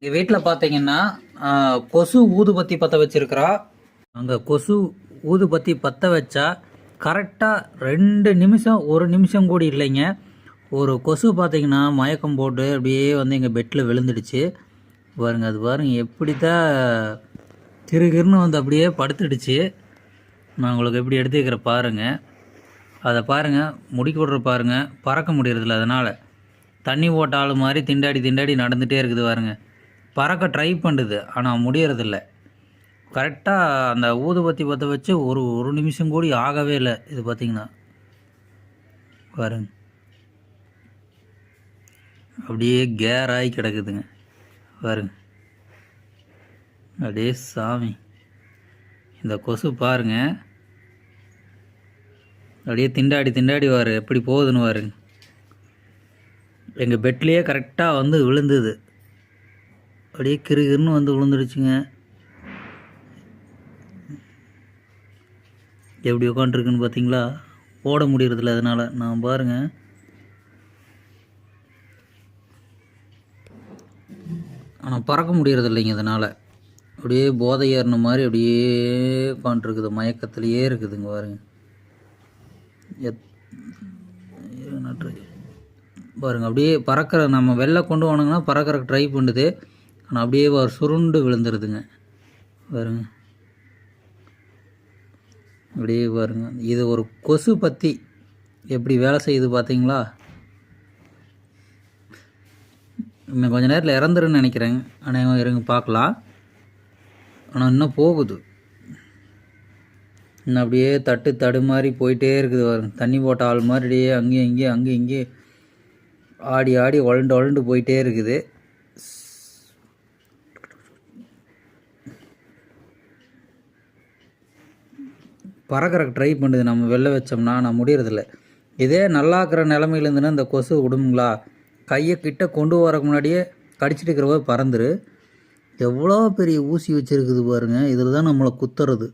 எங்கள் வீட்டில் பார்த்தீங்கன்னா கொசு ஊதுபத்தி பற்ற வச்சிருக்கிறா. அங்கே கொசு ஊதுபத்தி பற்ற வச்சா கரெக்டாக 2 நிமிஷம் 1 நிமிஷம் கூட இல்லைங்க. ஒரு கொசு பார்த்தீங்கன்னா மயக்கம் போட்டு அப்படியே வந்து எங்கள் பெட்டில் விழுந்துடுச்சு பாருங்க. அது பாருங்க எப்படி தான் கிருகிருன்னு வந்து அப்படியே படுத்துடுச்சு. நான் உங்களுக்கு எப்படி எடுத்துக்கிறேன் பாருங்கள். அதை பாருங்கள், முடிக்க விட்ற பாருங்கள், பறக்க முடியறதில்ல. அதனால் தண்ணி போட்ட ஆள் மாதிரி திண்டாடி திண்டாடி நடந்துகிட்டே இருக்குது பாருங்க. பறக்க ட்ரை பண்ணுது ஆனால் முடியறதில்ல. கரெக்டாக அந்த ஊதுபத்தி பற்ற வச்சு ஒரு நிமிஷம் கூடி ஆகவே இல்லை. இது பார்த்திங்கன்னா பாருங்க, அப்படியே கேராகி கிடக்குதுங்க பாருங்க. அப்படியே சாமி, இந்த கொசு பாருங்க அப்படியே திண்டாடி திண்டாடி எப்படி போகுதுன்னு பாருங்க. எங்கள் பெட்லேயே கரெக்டாக வந்து விழுந்தது. அப்படியே கிருகிருன்னு வந்து விழுந்துடுச்சுங்க. எப்படி உட்காண்ட்ருக்குன்னு பார்த்தீங்களா? போட முடியறதில்ல. அதனால் நான் பாருங்கள், ஆனால் பறக்க முடியறதில்லைங்க. அதனால் அப்படியே போதை ஏறின மாதிரி அப்படியே உட்காண்ட்ருக்குது, மயக்கத்துலேயே இருக்குதுங்க பாருங்க. பாருங்க அப்படியே பறக்கிற, நம்ம வெளில கொண்டு போனோங்கன்னா பறக்கிறக்கு ட்ரை பண்ணுது, ஆனால் அப்படியே சுருண்டு விழுந்துருதுங்க பாருங்க. அப்படியே பாருங்க, இது ஒரு கொசு பற்றி எப்படி வேலை செய்யுது பார்த்தீங்களா? இன்னும் கொஞ்சம் நேரத்தில் இறந்துருன்னு நினைக்கிறேங்க. ஆனால் இருங்க பார்க்கலாம். ஆனால் இன்னும் போகுது, இன்னும் அப்படியே தடு மாதிரி போயிட்டே இருக்குது பாருங்க. தண்ணி போட்ட ஆள் மாதிரி அங்கேயும் இங்கேயும் ஆடி ஆடி வளண்டு போயிட்டே இருக்குது. பறக்கிறக்கு ட்ரை பண்ணுது, நம்ம வெளில வச்சோம்னா. நான் முடியறதில்ல. இதே நல்லாக்கிற நிலமையில இருந்துன்னா இந்த கொசு விடுங்களா? கையை கிட்ட கொண்டு வரக்கு முன்னாடியே கடிச்சிட்டு இருக்கிறவ பறந்துரு. எவ்வளோ பெரிய ஊசி வச்சுருக்குது பாருங்கள். இதில் தான் நம்மளை குத்துறது.